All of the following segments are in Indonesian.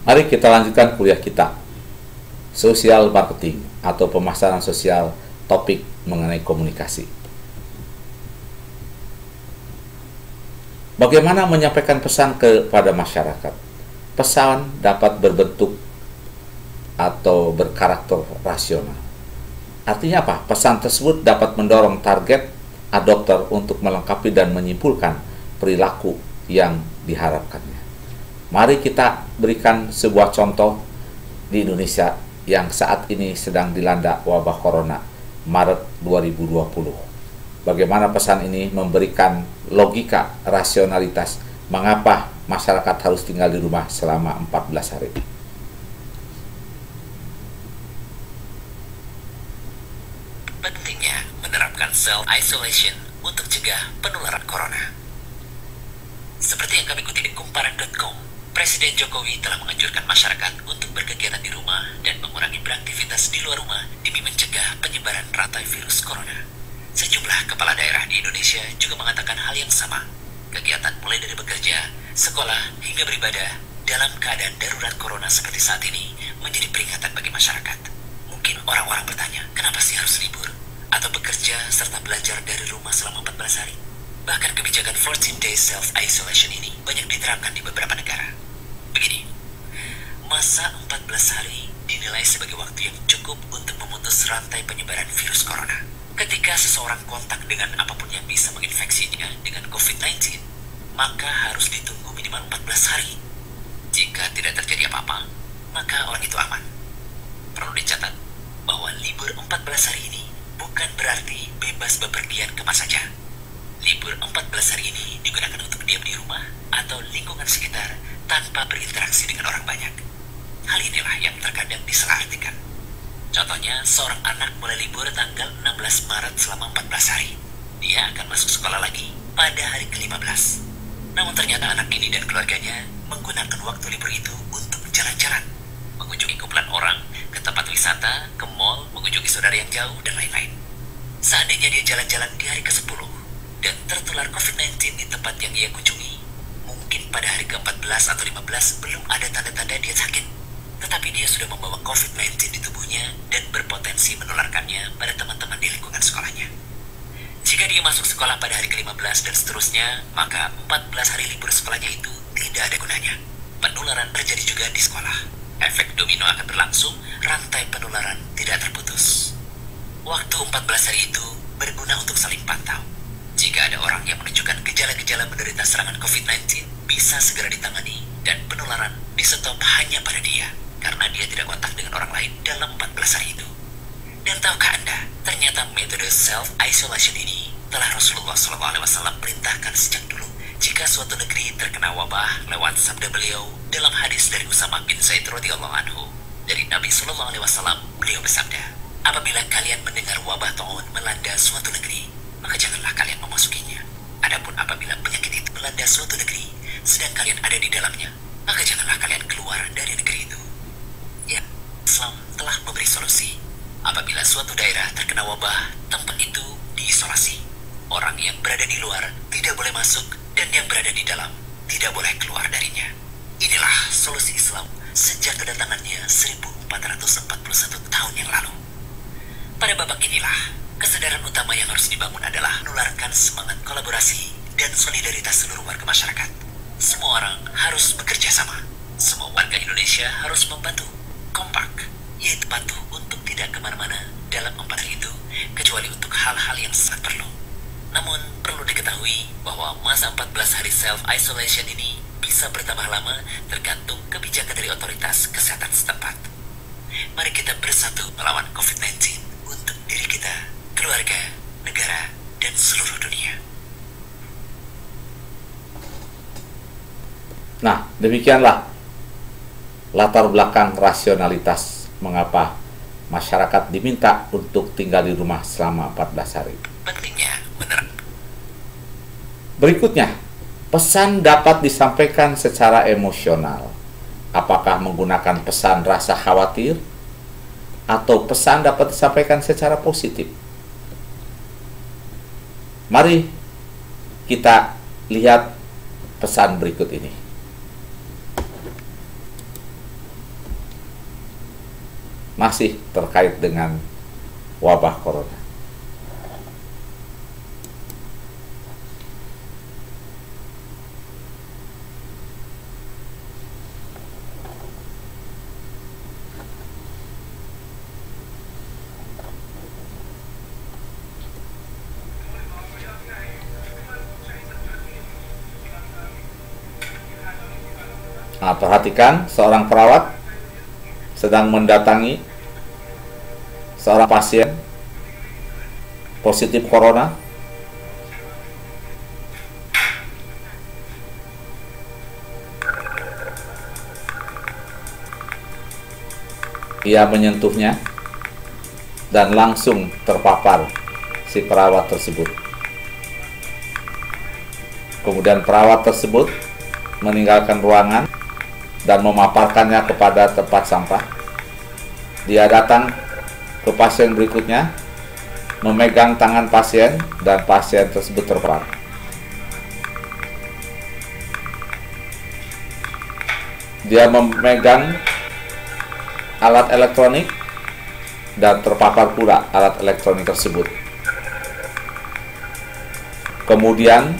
Mari kita lanjutkan kuliah kita, Social Marketing atau pemasaran sosial, topik mengenai komunikasi. Bagaimana menyampaikan pesan kepada masyarakat? Pesan dapat berbentuk atau berkarakter rasional. Artinya apa? Pesan tersebut dapat mendorong target adopter untuk melengkapi dan menyimpulkan perilaku yang diharapkannya. Mari kita berikan sebuah contoh di Indonesia yang saat ini sedang dilanda wabah corona, Maret 2020. Bagaimana pesan ini memberikan logika, rasionalitas, mengapa masyarakat harus tinggal di rumah selama 14 hari. Pentingnya menerapkan self-isolation untuk cegah penularan corona. Seperti yang kami kutip di kumparan.com, Presiden Jokowi telah menganjurkan masyarakat untuk berkegiatan di rumah dan mengurangi beraktivitas di luar rumah demi mencegah penyebaran rantai virus corona. Sejumlah kepala daerah di Indonesia juga mengatakan hal yang sama. Kegiatan mulai dari bekerja, sekolah, hingga beribadah dalam keadaan darurat corona seperti saat ini menjadi peringatan bagi masyarakat. Mungkin orang-orang bertanya, kenapa sih harus libur? Atau bekerja serta belajar dari rumah selama 14 hari? Bahkan kebijakan 14 days self-isolation ini banyak diterapkan di beberapa negara. Begini, masa 14 hari dinilai sebagai waktu yang cukup untuk memutus rantai penyebaran virus corona. Ketika seseorang kontak dengan apapun yang bisa menginfeksinya dengan COVID-19, maka harus ditunggu minimal 14 hari. Jika tidak terjadi apa-apa, maka orang itu aman. Perlu dicatat bahwa libur 14 hari ini bukan berarti bebas bepergian kemana saja. Libur 14 hari ini digunakan untuk diam di rumah atau lingkungan sekitar tanpa berinteraksi dengan orang banyak. Hal inilah yang terkadang disalahartikan. Contohnya, seorang anak mulai libur tanggal 16 Maret selama 14 hari. Dia akan masuk sekolah lagi pada hari ke-15. Namun ternyata anak ini dan keluarganya menggunakan waktu libur itu untuk jalan-jalan, mengunjungi kumpulan orang, ke tempat wisata, ke mal, mengunjungi saudara yang jauh, dan lain-lain. Seandainya dia jalan-jalan di hari ke-10 dan tertular COVID-19 di tempat yang ia kunjungi, mungkin pada hari ke-14 atau 15 belum ada tanda-tanda dia sakit. Tetapi dia sudah membawa COVID-19 di tubuhnya dan berpotensi menularkannya pada teman-teman di lingkungan sekolahnya. Jika dia masuk sekolah pada hari ke-15 dan seterusnya, maka 14 hari libur sekolahnya itu tidak ada gunanya. Penularan terjadi juga di sekolah. Efek domino akan berlangsung, rantai penularan tidak terputus. Waktu 14 hari itu berguna untuk saling pantau. Jika ada orang yang menunjukkan gejala-gejala menderita serangan COVID-19, bisa segera ditangani dan penularan di-stop hanya pada dia, karena dia tidak kontak dengan orang lain dalam 14 hari itu. Dan tahukah Anda, ternyata metode self-isolation ini telah Rasulullah SAW perintahkan sejak dulu. Jika suatu negeri terkena wabah lewat sabda beliau dalam hadis dari Usamah bin Zaid radhiyallahu anhu, dari Nabi SAW, beliau bersabda, apabila kalian mendengar wabah taun melanda suatu negeri, maka janganlah kalian memasukinya. Adapun apabila penyakit itu melanda suatu negeri, sedang kalian ada di dalamnya, maka janganlah kalian keluar dari negeri itu. Ya, Islam telah memberi solusi. Apabila suatu daerah terkena wabah, tempat itu diisolasi. Orang yang berada di luar tidak boleh masuk, dan yang berada di dalam tidak boleh keluar darinya. Inilah solusi Islam sejak kedatangannya 1441 tahun yang lalu. Pada babak inilah, kesadaran utama yang harus dibangun adalah menularkan semangat kolaborasi dan solidaritas seluruh warga masyarakat. Semua orang harus bekerja sama. Semua warga Indonesia harus membantu, kompak, yaitu patuh untuk tidak kemana-mana dalam 4 hari itu, kecuali untuk hal-hal yang sangat perlu. Namun, perlu diketahui bahwa masa 14 hari self-isolation ini bisa bertambah lama tergantung kebijakan dari otoritas kesehatan setempat. Mari kita bersatu melawan COVID-19 untuk diri kita, keluarga, negara, dan seluruh dunia. Nah, demikianlah latar belakang rasionalitas mengapa masyarakat diminta untuk tinggal di rumah selama 14 hari. Pentingnya Berikutnya, pesan dapat disampaikan secara emosional. Apakah menggunakan pesan rasa khawatir atau pesan dapat disampaikan secara positif? Mari kita lihat pesan berikut ini. masih terkait dengan wabah corona. Nah, perhatikan seorang perawat sedang mendatangi seorang pasien positif corona. Ia menyentuhnya dan langsung terpapar si perawat tersebut. Kemudian perawat tersebut meninggalkan ruangan dan memaparkannya kepada tempat sampah. Dia datang ke pasien berikutnya, memegang tangan pasien, dan pasien tersebut terpapar. Dia memegang alat elektronik dan terpapar pula alat elektronik tersebut. Kemudian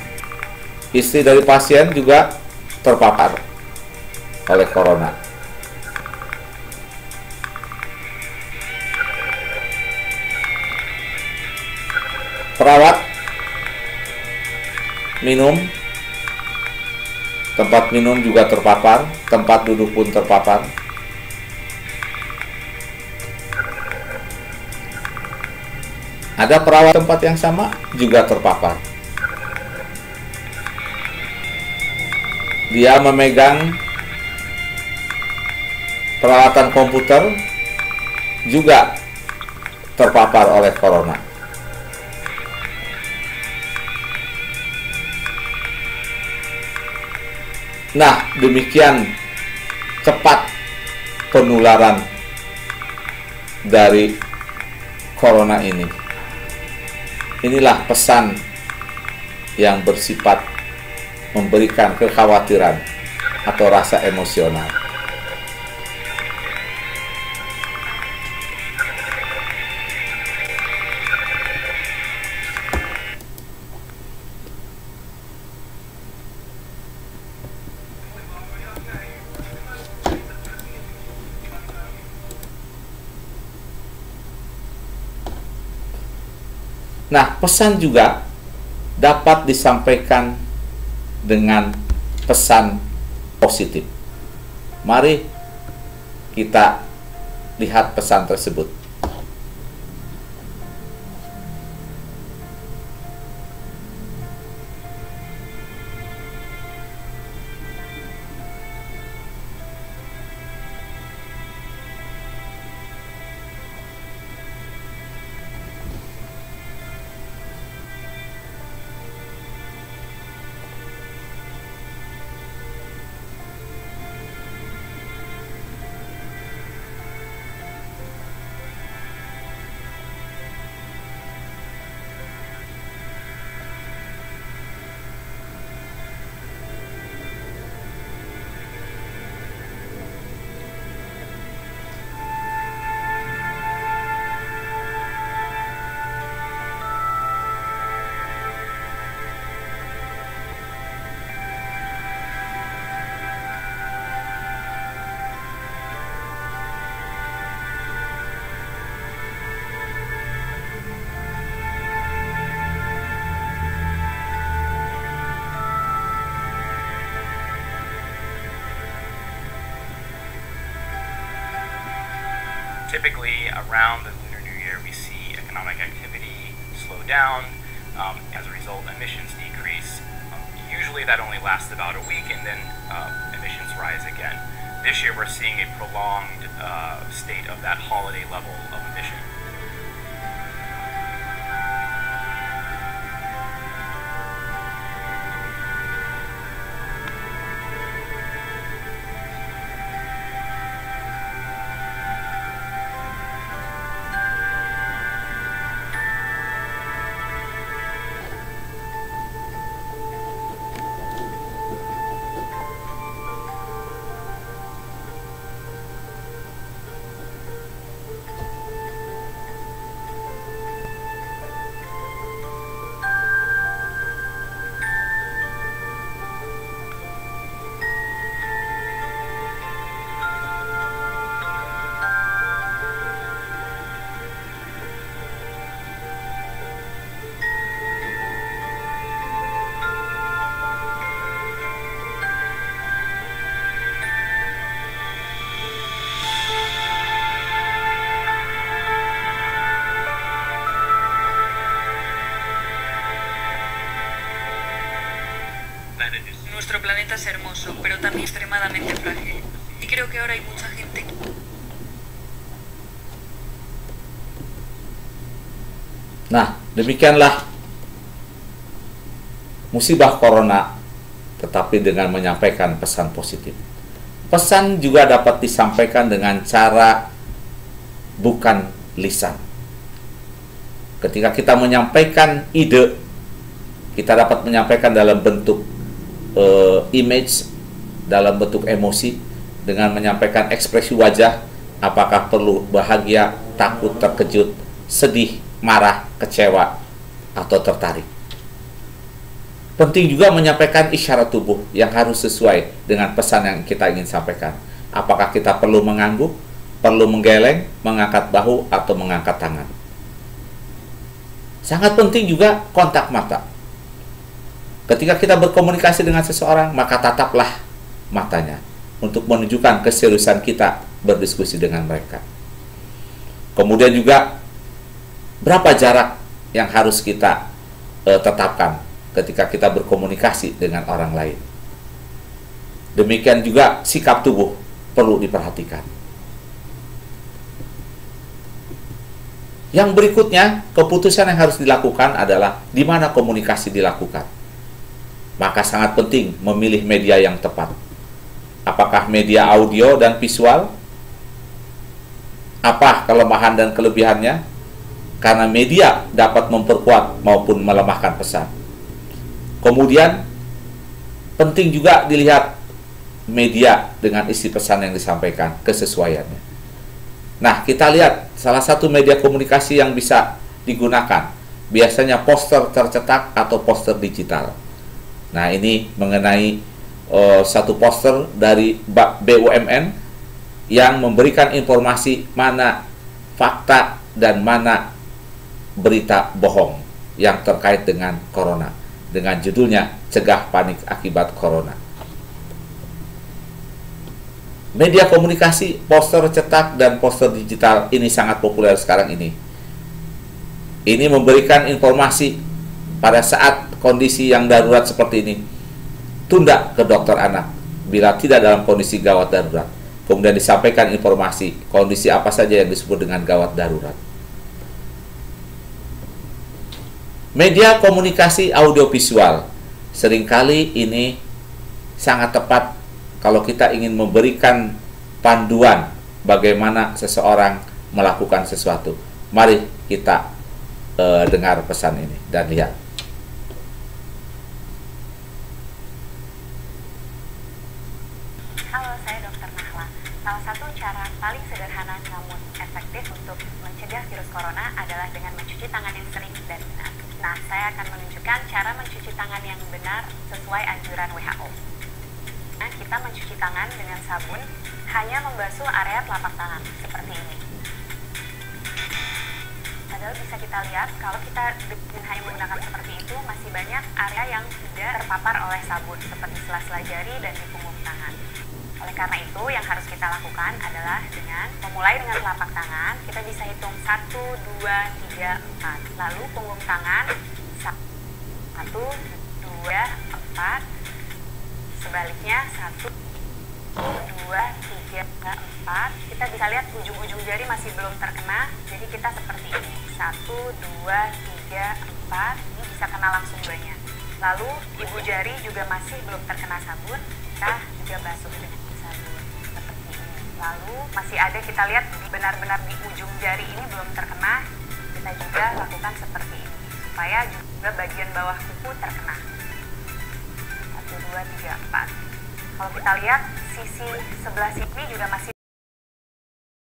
istri dari pasien juga terpapar oleh corona. Perawat minum, tempat minum juga terpapar, tempat duduk pun terpapar. Ada perawat tempat yang sama juga terpapar. Dia memegang peralatan komputer juga terpapar oleh corona. Nah, demikian cepat penularan dari corona ini. Inilah pesan yang bersifat memberikan kekhawatiran atau rasa emosional. Nah, pesan juga dapat disampaikan dengan pesan positif. Mari kita lihat pesan tersebut. Typically, around the Lunar New Year, we see economic activity slow down. As a result, emissions decrease. Usually that only lasts about a week, and then emissions rise again. This year, we're seeing a prolonged state of that holiday level of emission. más hermoso, pero también extremadamente frágil. Y creo que ahora hay mucha gente. Nah, demikianlah musibah corona, tetapi dengan menyampaikan pesan positif. Pesan juga dapat disampaikan dengan cara bukan lisan. Ketika kita menyampaikan ide, kita dapat menyampaikan dalam bentuk image, dalam bentuk emosi, dengan menyampaikan ekspresi wajah, apakah perlu bahagia, takut, terkejut, sedih, marah, kecewa, atau tertarik. Penting juga menyampaikan isyarat tubuh yang harus sesuai dengan pesan yang kita ingin sampaikan. Apakah kita perlu mengangguk, perlu menggeleng, mengangkat bahu, atau mengangkat tangan. Sangat penting juga kontak mata. Ketika kita berkomunikasi dengan seseorang, maka tataplah matanya untuk menunjukkan keseriusan kita berdiskusi dengan mereka. Kemudian juga berapa jarak yang harus kita tetapkan ketika kita berkomunikasi dengan orang lain. Demikian juga sikap tubuh perlu diperhatikan. Yang berikutnya, keputusan yang harus dilakukan adalah di mana komunikasi dilakukan. Maka sangat penting memilih media yang tepat. Apakah media audio dan visual? Apa kelemahan dan kelebihannya? Karena media dapat memperkuat maupun melemahkan pesan. Kemudian, penting juga dilihat media dengan isi pesan yang disampaikan, kesesuaiannya. Nah, kita lihat salah satu media komunikasi yang bisa digunakan. Biasanya poster tercetak atau poster digital. Nah, ini mengenai satu poster dari BUMN yang memberikan informasi mana fakta dan mana berita bohong yang terkait dengan corona, dengan judulnya Cegah Panik Akibat Corona. Media komunikasi, poster cetak dan poster digital ini sangat populer sekarang ini. Ini memberikan informasi pada saat kondisi yang darurat seperti ini. Tunda ke dokter anak bila tidak dalam kondisi gawat darurat. Kemudian disampaikan informasi kondisi apa saja yang disebut dengan gawat darurat. Media komunikasi audiovisual seringkali ini sangat tepat kalau kita ingin memberikan panduan bagaimana seseorang melakukan sesuatu. Mari kita dengar pesan ini dan lihat. Halo, saya Dr. Nahla. Salah satu cara paling sederhana namun efektif untuk mencegah virus corona adalah dengan mencuci tangan yang sering dan benar. Nah, saya akan menunjukkan cara mencuci tangan yang benar sesuai anjuran WHO. Nah, kita mencuci tangan dengan sabun hanya membasuh area telapak tangan, seperti ini. Padahal bisa kita lihat, kalau kita hanya menggunakan seperti itu, masih banyak area yang tidak terpapar oleh sabun, seperti sela-sela jari dan di punggung tangan. Oleh karena itu, yang harus kita lakukan adalah dengan memulai dengan telapak tangan, kita bisa hitung 1, 2, 3, 4. Lalu punggung tangan 1, 2, 4. Sebaliknya 1, 2, 3, 4. Kita bisa lihat ujung-ujung jari masih belum terkena, jadi kita seperti ini. 1, 2, 3, 4. Ini bisa kena langsung banyak. Lalu ibu jari juga masih belum terkena sabun, kita juga basuh dengan sabun seperti ini. Lalu masih ada, kita lihat benar-benar di ujung jari ini belum terkena, kita juga lakukan seperti ini supaya juga bagian bawah kuku terkena. 1, 2, 3, 4. Kalau kita lihat sisi sebelah sini juga masih